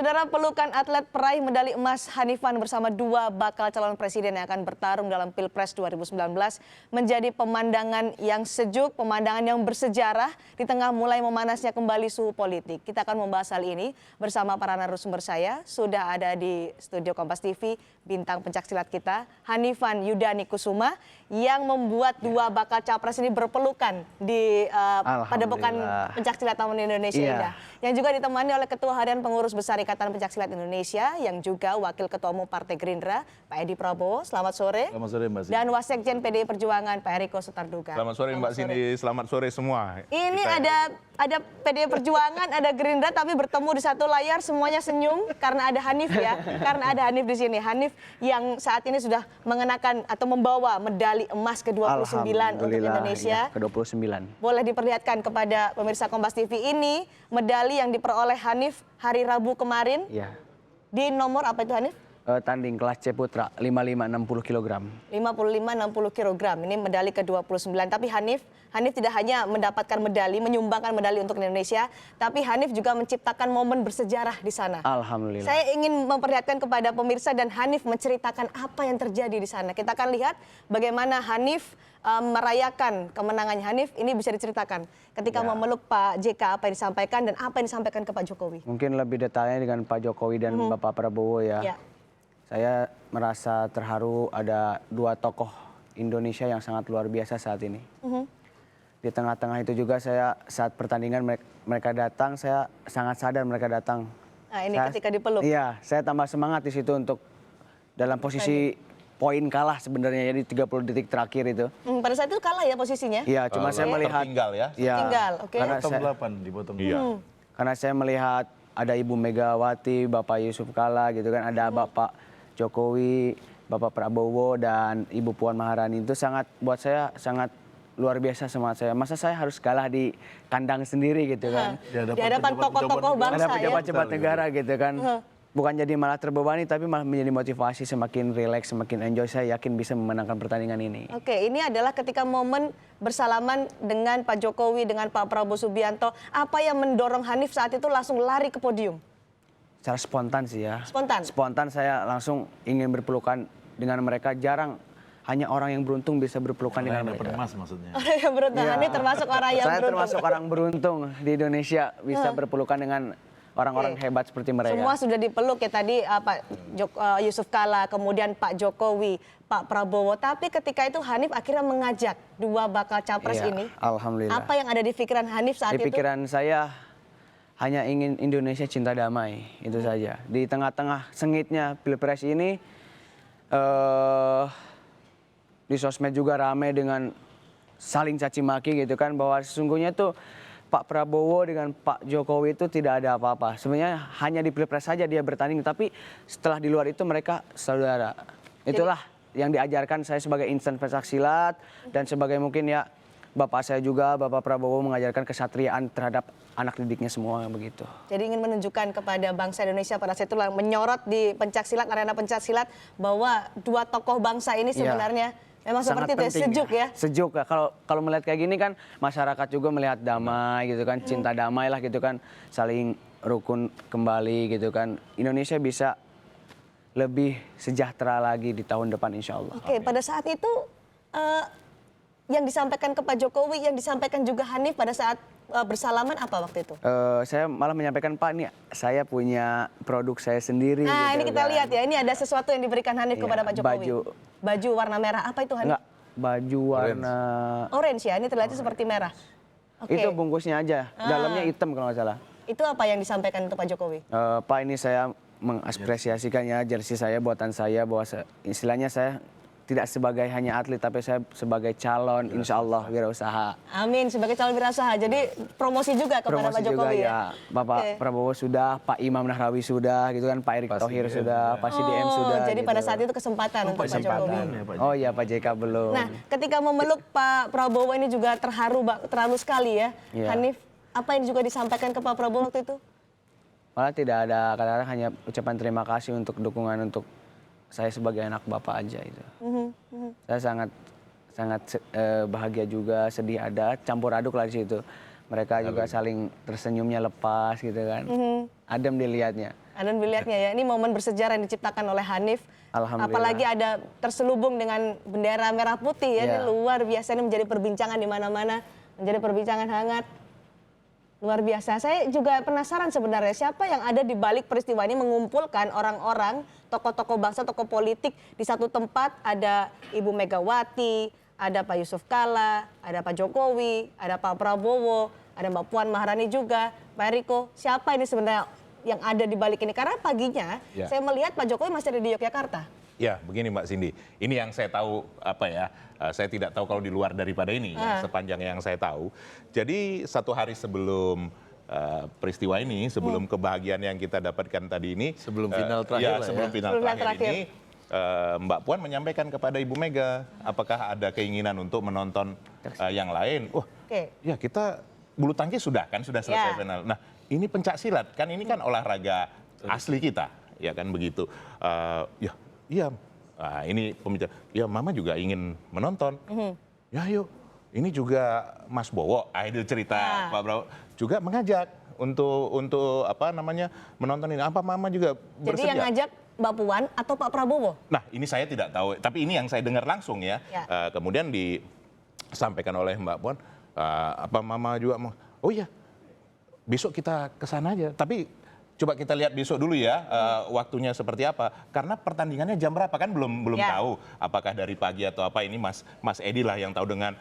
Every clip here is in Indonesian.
Saudara, pelukan atlet peraih medali emas Hanifan bersama dua bakal calon presiden yang akan bertarung dalam Pilpres 2019 menjadi pemandangan yang sejuk, pemandangan yang bersejarah di tengah mulai memanasnya kembali suhu politik. Kita akan membahas hal ini bersama para narasumber saya. Sudah ada di studio Kompas TV bintang pencaksilat kita, Hanifan Yudani Kusuma, yang membuat dua bakal capres ini berpelukan di padepokan pencaksilat Taman Indonesia Indah. Yang juga ditemani oleh Ketua Harian Pengurus Besar Ikatan Pencaksilat Indonesia yang juga Wakil Ketua Umum Partai Gerindra, Pak Edi Prabowo. Selamat sore. Selamat sore, Mbak Sini. Dan Wasekjen PDI Perjuangan, Pak Eriko Sutarduga. Selamat sore, Mbak Sini. Selamat sore semua. Ini ada PDI Perjuangan, ada Gerindra, tapi bertemu di satu layar, semuanya senyum karena ada Hanif ya. Karena ada Hanif di sini. Hanif yang saat ini sudah mengenakan atau membawa medali emas ke-29 untuk Indonesia. Ya, ke-29. Boleh diperlihatkan kepada pemirsa Kompas TV ini medali yang diperoleh Hanif hari Rabu kemarin. Ya. Di nomor apa itu, Hanif? Tanding kelas C Putra 55-60 kg. 55-60 kg. Ini medali ke-29. Tapi Hanif tidak hanya mendapatkan medali, menyumbangkan medali untuk Indonesia, tapi Hanif juga menciptakan momen bersejarah di sana. Alhamdulillah. Saya ingin memperlihatkan kepada pemirsa dan Hanif menceritakan apa yang terjadi di sana. Kita akan lihat bagaimana Hanif merayakan kemenangannya. Hanif, ini bisa diceritakan ketika memeluk Pak JK, apa yang disampaikan dan apa yang disampaikan ke Pak Jokowi. Mungkin lebih detailnya dengan Pak Jokowi dan Bapak Prabowo ya. Saya merasa terharu ada dua tokoh Indonesia yang sangat luar biasa saat ini. Di tengah-tengah itu juga saya saat pertandingan mereka datang, saya sangat sadar mereka datang. Nah, ini ketika dipeluk. Iya, saya tambah semangat di situ untuk dalam posisi poin kalah sebenarnya, jadi 30 detik terakhir itu. Pada saat itu kalah ya posisinya? Iya, cuma saya melihat tertinggal ya. Tertinggal, oke. Bottom 8 di bottom. Karena saya melihat ada Ibu Megawati, Bapak Yusuf Kala gitu kan, ada Bapak Jokowi, Bapak Prabowo dan Ibu Puan Maharani, itu buat saya sangat luar biasa semangat saya. Masa saya harus kalah di kandang sendiri gitu kan. Di hadapan tokoh-tokoh bangsa ada pejabat-pejabat negara gitu kan. Bukan jadi malah terbebani tapi malah menjadi motivasi, semakin rileks, semakin enjoy. Saya yakin bisa memenangkan pertandingan ini. Oke, ini adalah ketika momen bersalaman dengan Pak Jokowi, dengan Pak Prabowo Subianto. Apa yang mendorong Hanif saat itu langsung lari ke podium? Secara spontan sih ya. Spontan? Spontan saya langsung ingin berpelukan dengan mereka. Jarang hanya orang yang beruntung bisa berpelukan dengan mereka. Emas maksudnya. Orang yang beruntung, ini termasuk orang yang saya beruntung. termasuk orang beruntung di Indonesia bisa berpelukan dengan orang-orang hebat seperti mereka. Semua sudah dipeluk ya tadi Pak Yusuf Kala, kemudian Pak Jokowi, Pak Prabowo. Tapi ketika itu Hanif akhirnya mengajak dua bakal capres ini. Alhamdulillah. Apa yang ada di pikiran Hanif saat itu? Di pikiran saya hanya ingin Indonesia cinta damai, itu saja. Di tengah-tengah sengitnya Pilpres ini, di sosmed juga ramai dengan saling caci maki gitu kan, bahwa sesungguhnya tuh Pak Prabowo dengan Pak Jokowi itu tidak ada apa-apa. Sebenarnya hanya di Pilpres saja dia bertanding, tapi setelah di luar itu mereka saudara. Itulah yang diajarkan saya sebagai insan pencaksilat dan sebagai mungkin ya Bapak saya juga, Bapak Prabowo mengajarkan kesatriaan terhadap anak didiknya semua begitu. Jadi ingin menunjukkan kepada bangsa Indonesia pada saat itu menyorot di pencaksilat, arena pencaksilat, bahwa dua tokoh bangsa ini sebenarnya memang seperti itu ya, sejuk ya. Sejuk ya. Kalau melihat kayak gini kan masyarakat juga melihat damai gitu kan, cinta damai lah gitu kan, saling rukun kembali gitu kan. Indonesia bisa lebih sejahtera lagi di tahun depan insya Allah. Oke, pada saat itu yang disampaikan ke Pak Jokowi, yang disampaikan juga Hanif pada saat bersalaman apa waktu itu? Saya malah menyampaikan, Pak, ini saya punya produk saya sendiri. Nah, gitu ini kita kan. lihat ya, ini ada sesuatu yang diberikan Hanif kepada Pak Jokowi. Baju warna merah, apa itu Hanif? Enggak, baju warna orange ya, ini terlihat seperti merah. Oke. Itu bungkusnya aja, dalamnya hitam kalau nggak salah. Itu apa yang disampaikan untuk Pak Jokowi? Pak, ini saya mengapresiasikannya jersey saya, buatan saya, bahwa istilahnya saya tidak sebagai hanya atlet, tapi saya sebagai calon, insya Allah wirausaha. Amin, sebagai calon wirausaha. Jadi promosi juga kepada Pak Jokowi ya. Bapak Prabowo sudah, Pak Imam Nahrawi sudah, gitu kan, Pak Erick Thohir sudah, Pak CDM sudah. Jadi gitu. pada saat itu kesempatan untuk Pak Jokowi. Oh iya, Pak JK belum. Nah, ketika memeluk Pak Prabowo ini juga terharu sekali ya. Hanif, apa yang juga disampaikan ke Pak Prabowo waktu itu? Malah tidak ada kata-kata, hanya ucapan terima kasih untuk dukungan untuk saya sebagai anak bapak aja itu. Saya sangat bahagia juga, sedih ada, campur aduk lah di situ. Mereka juga saling tersenyumnya lepas gitu kan. Adem dilihatnya. Anda melihatnya ya, ini momen bersejarah yang diciptakan oleh Hanif. Alhamdulillah. Apalagi ada terselubung dengan bendera merah putih ya, ini Iya. luar biasa, ini menjadi perbincangan di mana-mana, menjadi perbincangan hangat. Luar biasa. Saya juga penasaran sebenarnya siapa yang ada di balik peristiwa ini mengumpulkan orang-orang, tokoh-tokoh bangsa, tokoh politik di satu tempat. Ada Ibu Megawati, ada Pak Yusuf Kalla, ada Pak Jokowi, ada Pak Prabowo, ada Mbak Puan Maharani juga, Pak Eriko. Siapa ini sebenarnya yang ada di balik ini? Karena paginya Ya. saya melihat Pak Jokowi masih ada di Yogyakarta. Ya, begini Mbak Cindy. Ini yang saya tahu saya tidak tahu kalau di luar daripada ini, ya, sepanjang yang saya tahu. Jadi satu hari sebelum peristiwa ini, sebelum kebahagiaan yang kita dapatkan tadi ini, Sebelum final terakhir lah ya. sebelum final Sebelum terakhir terakhir. ini, Mbak Puan menyampaikan kepada Ibu Mega, apakah ada keinginan untuk menonton yang lain? Wah, Oke. ya kita bulu tangkis sudah selesai Ya. final. Nah, ini pencak silat kan, ini kan olahraga asli kita, ya kan begitu. Iya, ini pembicara. Ya, Mama juga ingin menonton. Ya, yuk. Ini juga Mas Bowo, itu cerita Ya. Pak Prabowo juga mengajak untuk menonton ini. Apa Mama juga Jadi bersedia? yang ngajak Mbak Puan atau Pak Prabowo? Nah, ini saya tidak tahu, tapi ini yang saya dengar langsung ya. Ya. Kemudian disampaikan oleh Mbak Puan, apa Mama juga mau? Oh iya, besok kita ke sana aja. Tapi coba kita lihat besok dulu ya, waktunya seperti apa. Karena pertandingannya jam berapa kan belum Ya. tahu. Apakah dari pagi atau apa, ini Mas Edi lah yang tahu dengan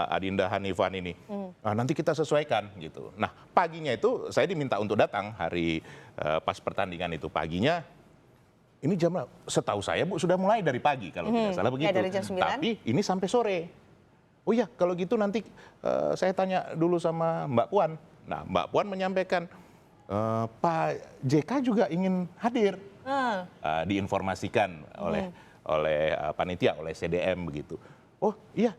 Adinda Hanifan ini. Nah, nanti kita sesuaikan gitu. Nah, paginya itu saya diminta untuk datang hari pas pertandingan itu paginya. Ini jam, setahu saya Bu, sudah mulai dari pagi kalau tidak salah begitu. dari jam 9. Tapi ini sampai sore. Oh iya, kalau gitu nanti saya tanya dulu sama Mbak Puan. Nah, Mbak Puan menyampaikan, Pak JK juga ingin hadir. Diinformasikan oleh panitia, oleh CDM begitu. Oh iya,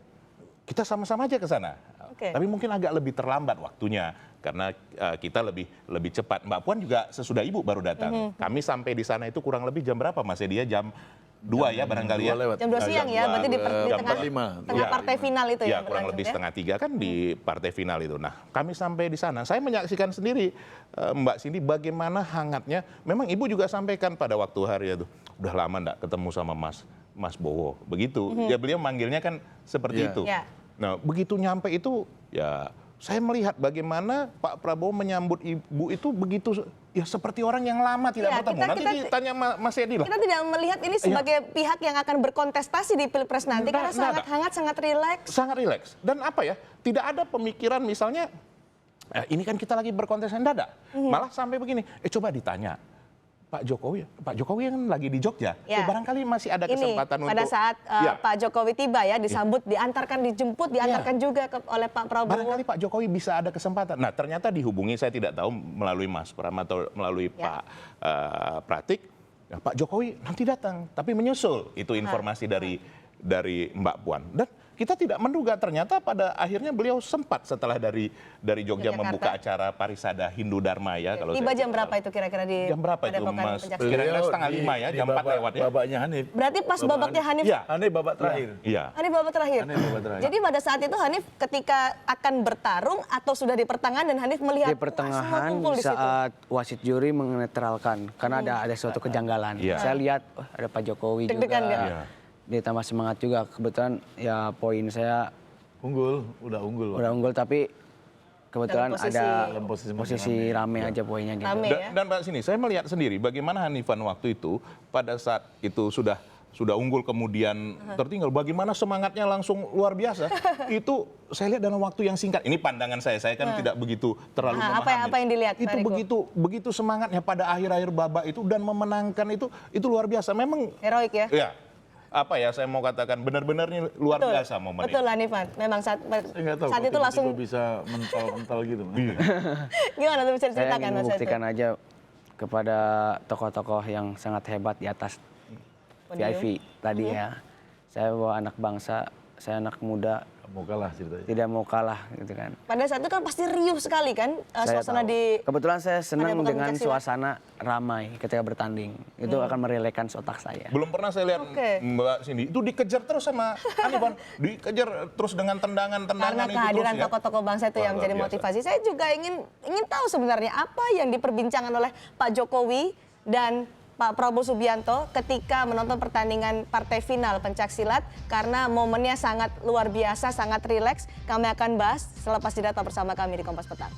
kita sama-sama aja ke sana. Oke. Tapi mungkin agak lebih terlambat waktunya karena kita lebih cepat. Mbak Puan juga sesudah Ibu baru datang. Kami sampai di sana itu kurang lebih jam berapa Mas Dia jam 2 ya barangkali ya. 2 lewat. Jam 2 siang ya, berarti di jam tengah 4.5. tengah partai final itu Ya, ya. kurang lebih setengah 3 kan di partai final itu. Nah, kami sampai di sana. Saya menyaksikan sendiri Mbak Cindy bagaimana hangatnya. Memang Ibu juga sampaikan pada waktu hari itu, udah lama enggak ketemu sama Mas Bowo. Begitu. Ya beliau manggilnya kan seperti Iya. itu. Ya. Nah, begitu nyampe itu ya saya melihat bagaimana Pak Prabowo menyambut Ibu itu begitu ya seperti orang yang lama tidak Ya, bertemu. Nanti ditanya Mas Edi lah. Kita tidak melihat ini sebagai pihak yang akan berkontestasi di Pilpres nanti karena Nggak sangat ada. hangat, sangat rileks. Sangat rileks. Dan apa ya, tidak ada pemikiran misalnya, ini kan kita lagi berkontestasi, enggak ada. Malah sampai begini, coba ditanya, Pak Jokowi kan lagi di Jogja, Ya. Barangkali masih ada Ini kesempatan pada untuk... saat Ya. Pak Jokowi tiba ya, disambut, diantarkan, dijemput, diantarkan juga oleh Pak Prabowo. Barangkali Pak Jokowi bisa ada kesempatan. Nah, ternyata dihubungi, saya tidak tahu melalui Mas Pram atau melalui Ya. Pak Pratik. Nah, Pak Jokowi nanti datang, tapi menyusul. Itu informasi dari Mbak Puan. Dan kita tidak menduga ternyata pada akhirnya beliau sempat setelah dari Jogja Yogyakarta. membuka acara Parisada Hindu Dharma ya. Kalau Tiba saya jam berapa itu kira-kira di Jam berapa itu, Padepokan Mas? Pencaksilat? Kira-kira setengah 5 ya, jam 4 lewat ya. Babaknya Hanif. Berarti pas babaknya Hanif, Iya. Hanif babak terakhir. Iya. Hanif babak terakhir. Hanif babak terakhir. Jadi pada saat itu Hanif ketika akan bertarung atau sudah di pertengahan dan Hanif melihat Di pertengahan semua kumpul di situ. saat wasit juri menetralkan karena ada suatu kejanggalan. Iya. Saya lihat ada Pak Jokowi juga. Deg-degan nggak? Iya. Ditambah semangat juga. Kebetulan ya poin saya Unggul, udah unggul. udah unggul tapi kebetulan Dalam posisi- ada Dalam posisi rame aja poinnya gitu. Rame. ya. Dan Mbak sini, saya melihat sendiri bagaimana Hanifan waktu itu pada saat itu sudah unggul kemudian tertinggal, bagaimana semangatnya langsung luar biasa. Itu saya lihat dalam waktu yang singkat. Ini pandangan saya kan tidak begitu terlalu Nah, memahami. apa yang dilihat, Itu Pak Riko? begitu semangatnya pada akhir-akhir babak itu dan memenangkan itu luar biasa. Memang Heroik ya. ya apa ya saya mau katakan benar-benar ini luar Betul. biasa momen Betul itu. Hanifan. Memang saat Saya nggak tahu saat kok itu langsung tiba-tiba bisa mental gitu. gimana tuh bisa Saya diceritakan ingin Mas Said? membuktikan aja kepada tokoh-tokoh yang sangat hebat di atas Podium. VIP tadi ya. Saya bawa anak bangsa, saya anak muda, Mau kalah ceritanya. tidak mau kalah gitu kan. Pada saat itu kan pasti riuh sekali kan Saya suasana tahu. di Kebetulan saya senang Padepokan dengan Pencaksilat. suasana ramai ketika bertanding. Itu akan merelaxkan otak saya. Belum pernah saya lihat Oke. Mbak Cindy itu dikejar terus sama Hanifan, dikejar terus dengan tendangan karena itu kehadiran terus ya. tokoh-tokoh bangsa itu Wah, yang luar menjadi biasa. motivasi. Saya juga ingin tahu sebenarnya apa yang diperbincangkan oleh Pak Jokowi dan Pak Prabowo Subianto ketika menonton pertandingan partai final pencaksilat karena momennya sangat luar biasa, sangat rileks. Kami akan bahas selepas jeda, tetap bersama kami di Kompas Petang.